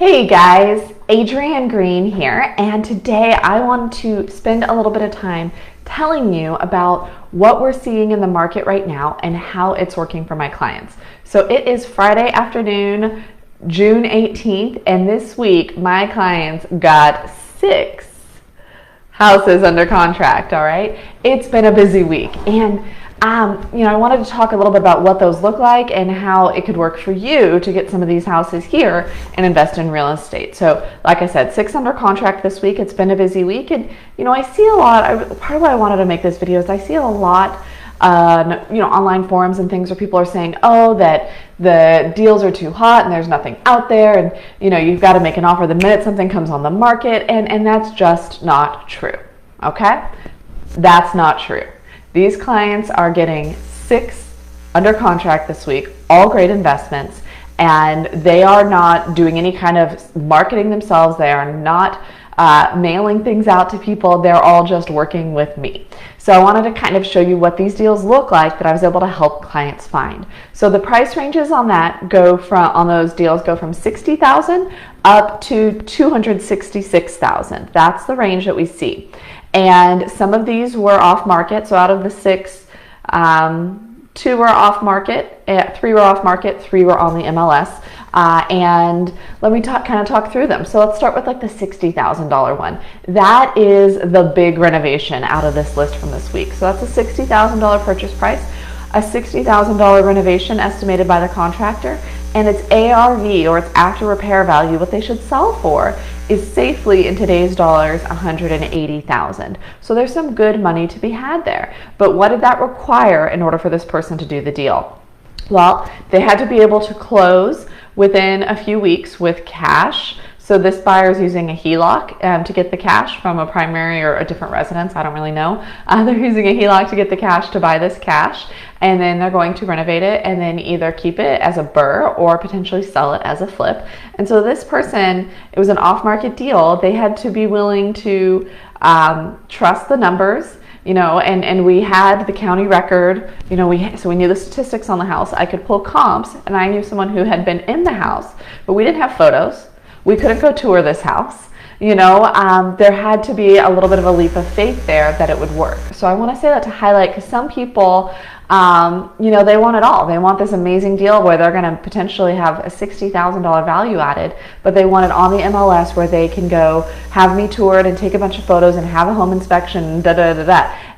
Hey guys, Adrienne Green here, and today I want to spend a little bit of time telling you about what we're seeing in the market right now and how it's working for my clients. So it is Friday afternoon, June 18th, and this week my clients got 6 houses under contract, all right? It's been a busy week, and I wanted to talk a little bit about what those look like and how it could work for you to get some of these houses here and invest in real estate. So like I said, 6 under contract this week. It's been a busy week, and I see a lot. Part of why I wanted to make this video is I see a lot online forums and things where people are saying, oh, that the deals are too hot and there's nothing out there, and you've got to make an offer the minute something comes on the market, and that's just not true. Okay, that's not true. These clients are getting 6 under contract this week, all great investments, and they are not doing any kind of marketing themselves. They are not mailing things out to people. They're all just working with me. So I wanted to kind of show you what these deals look like that I was able to help clients find. So the price ranges on those deals go from $60,000 up to $266,000. That's the range that we see. And some of these were off market. So out of the 6, 2 were off market, 3 were off market, 3 were on the MLS. And let me kind of talk through them. So let's start with like the $60,000 one. That is the big renovation out of this list from this week. So that's a $60,000 purchase price, a $60,000 renovation estimated by the contractor, and its ARV, or its after repair value, what they should sell for, is safely in today's dollars $180,000. So there's some good money to be had there. But what did that require in order for this person to do the deal? Well, they had to be able to close within a few weeks with cash. So this buyer is using a HELOC to get the cash from a primary or a different residence. I don't really know. They're using a HELOC to get the cash to buy this cash, and then they're going to renovate it and then either keep it as a BRRRR or potentially sell it as a flip. And so this person, it was an off-market deal. They had to be willing to trust the numbers, and we had the county record, so we knew the statistics on the house. I could pull comps, and I knew someone who had been in the house, but we didn't have photos. We couldn't go tour this house. There had to be a little bit of a leap of faith there that it would work. So I want to say that to highlight, because some people, they want it all. They want this amazing deal where they're going to potentially have a $60,000 value added, but they want it on the MLS where they can go have me toured and take a bunch of photos and have a home inspection,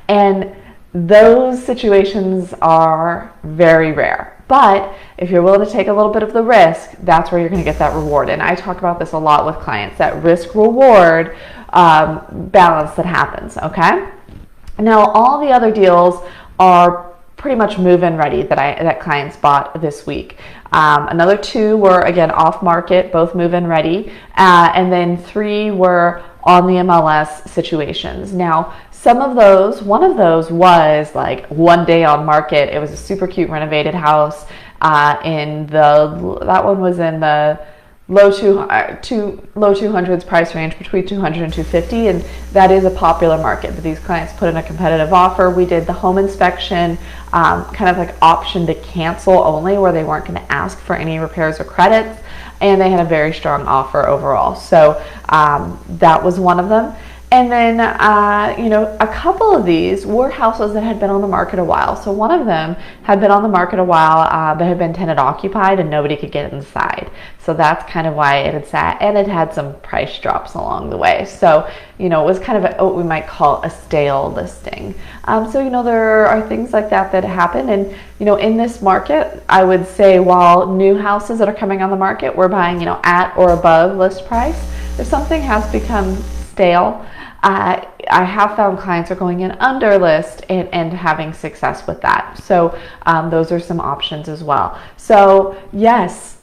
And those situations are very rare. But if you're willing to take a little bit of the risk, that's where you're going to get that reward. And I talk about this a lot with clients, that risk-reward balance that happens, okay? Now, all the other deals are pretty much move-in ready that clients bought this week. Another 2 were, again, off-market, both move-in ready, and then 3 were on the MLS situations. Now, one of those was like 1 day on market. It was a super cute renovated house. That one was in the low 200s price range, between 200 and 250, and that is a popular market. But these clients put in a competitive offer. We did the home inspection, kind of like option to cancel only, where they weren't going to ask for any repairs or credits, and they had a very strong offer overall. So that was one of them. And then, a couple of these were houses that had been on the market a while. So one of them had been on the market a while, but had been tenant occupied and nobody could get inside. So that's kind of why it had sat, and it had some price drops along the way. So, it was kind of what we might call a stale listing. There are things like that happen. And, in this market, I would say while new houses that are coming on the market, we're buying, at or above list price. If something has become stale, I have found clients are going in under list and having success with that. So those are some options as well. So yes,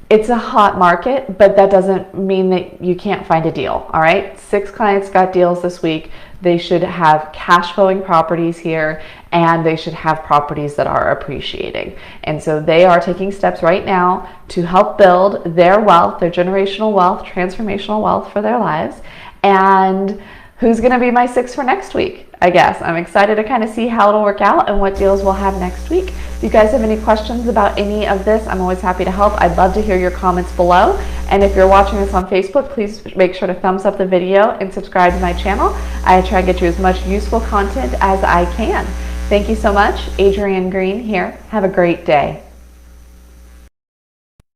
it's a hot market, but that doesn't mean that you can't find a deal. All right, 6 clients got deals this week. They should have cash flowing properties here, and they should have properties that are appreciating. And so they are taking steps right now to help build their wealth, their generational wealth, transformational wealth for their lives. And who's going to be my 6 for next week? I guess I'm excited to kind of see how it'll work out and what deals we'll have next week. If you guys have any questions about any of this, I'm always happy to help. I'd love to hear your comments below. And if you're watching this on Facebook, please make sure to thumbs up the video and subscribe to my channel. I try to get you as much useful content as I can. Thank you so much. Adrienne Green here. Have a great day.